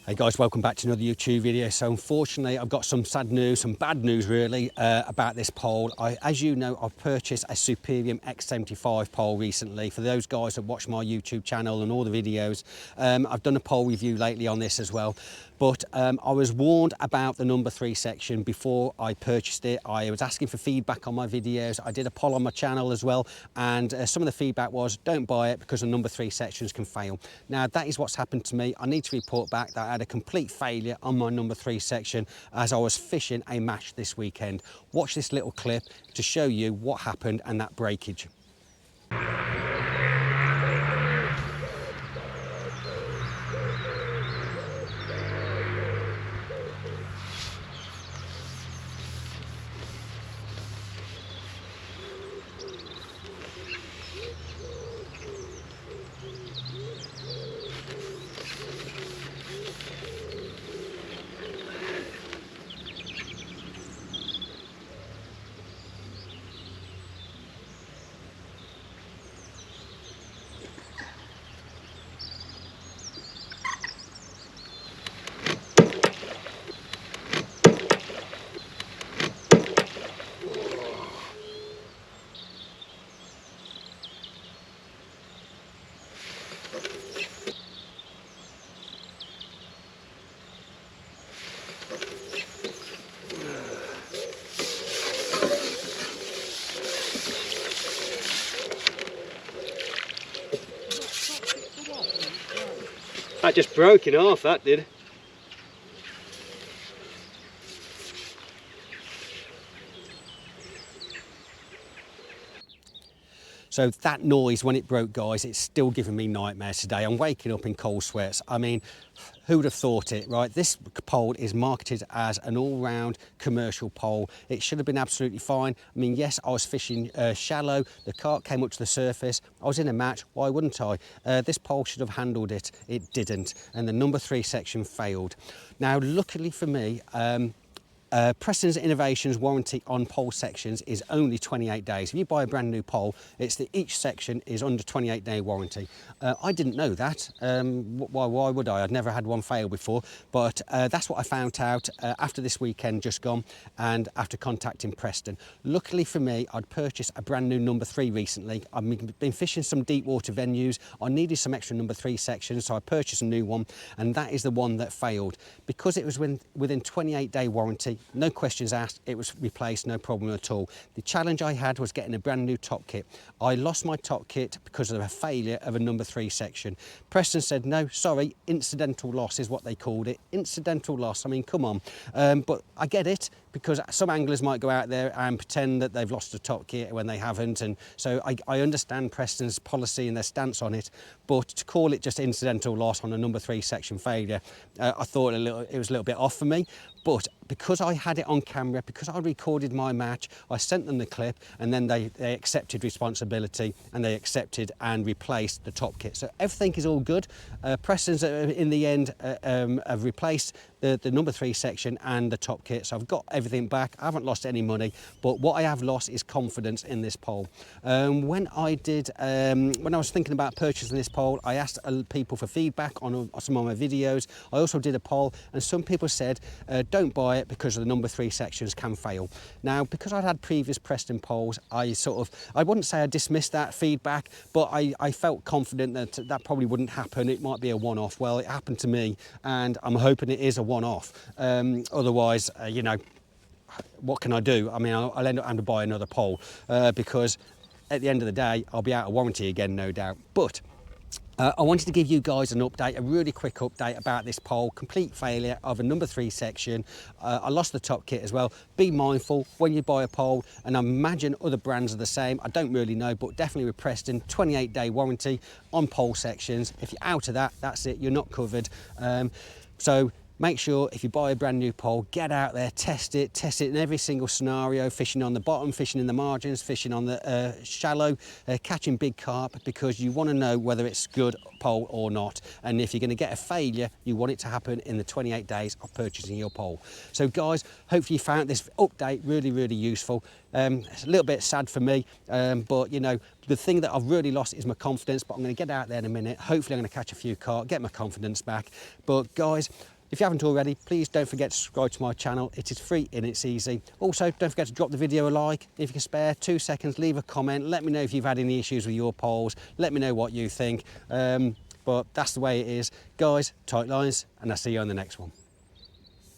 Hey guys, welcome back to another YouTube video. So unfortunately I've got some sad news, some bad news really, about this pole. As you know, I've purchased a SUPERIUM X75 pole recently. For those guys that watch my YouTube channel and all the videos, I've done a pole review lately on this as well. But I was warned about the number 3 section before I purchased it. I was asking for feedback on my videos. I did a poll on my channel as well, and some of the feedback was don't buy it because the number 3 sections can fail. Now that is what's happened to me. I need to report back that I had a complete failure on my number 3 section as I was fishing a match this weekend. Watch this little clip to show you what happened and that breakage. That just broke in half, that did. So that noise when it broke, guys, it's still giving me nightmares today. I'm waking up in cold sweats. I mean, who would have thought it, right? This pole is marketed as an all-round commercial pole. It should have been absolutely fine. I mean, yes, I was fishing shallow. The carp came up to the surface. I was in a match. Why wouldn't I? This pole should have handled it. It didn't. And the number 3 section failed. Now, luckily for me, Preston Innovations warranty on pole sections is only 28 days. If you buy a brand new pole, each section is under 28-day warranty. I didn't know that. Why would I? I'd never had one fail before, but that's what I found out after this weekend just gone and after contacting Preston. Luckily for me, I'd purchased a brand new number 3 recently. I've been fishing some deep water venues. I needed some extra number 3 sections, so I purchased a new one, and that is the one that failed. Because it was within 28-day warranty, no questions asked, it was replaced, no problem at all. The challenge I had was getting a brand new top kit. I lost my top kit because of a failure of a number 3 section. Preston said, no, sorry, incidental loss is what they called it. Incidental loss, I mean, come on. But I get it, because some anglers might go out there and pretend that they've lost a top kit when they haven't. And so I understand Preston's policy and their stance on it, but to call it just incidental loss on a number 3 section failure, I thought it was a little bit off for me. But because I had it on camera, because I recorded my match, I sent them the clip, and then they accepted responsibility and they accepted and replaced the top kit. So everything is all good. Preston's in the end have replaced the number 3 section and the top kit. So I've got everything back. I haven't lost any money, but what I have lost is confidence in this pole. When I was thinking about purchasing this pole, I asked people for feedback on some of my videos. I also did a poll, and some people said, don't buy it because the number 3 sections can fail. Now, because I'd had previous Preston poles, I wouldn't say I dismissed that feedback, but I felt confident that that probably wouldn't happen. It might be a one-off. Well, it happened to me, and I'm hoping it is a one-off. Otherwise, you know, what can I do? I mean, I'll end up having to buy another pole because at the end of the day, I'll be out of warranty again, no doubt. But I wanted to give you guys an update, a really quick update about this pole. Complete failure of a number 3 section. I lost the top kit as well. Be mindful when you buy a pole, and I imagine other brands are the same. I don't really know, but definitely with Preston, 28-day warranty on pole sections. If you're out of that, that's it, you're not covered. So make sure if you buy a brand new pole, get out there, test it in every single scenario, fishing on the bottom, fishing in the margins, fishing on the shallow, catching big carp, because you want to know whether it's good pole or not. And if you're going to get a failure, you want it to happen in the 28 days of purchasing your pole. So guys, hopefully you found this update really, really useful. It's a little bit sad for me, but you know, the thing that I've really lost is my confidence, but I'm going to get out there in a minute. Hopefully I'm going to catch a few carp, get my confidence back. But guys, If you haven't already, please don't forget to subscribe to my channel. It is free and it's easy. Also, don't forget to drop the video a like. If you can spare 2 seconds, leave a comment. Let me know if you've had any issues with your poles. Let me know what you think. But that's the way it is. Guys, tight lines, and I'll see you on the next one.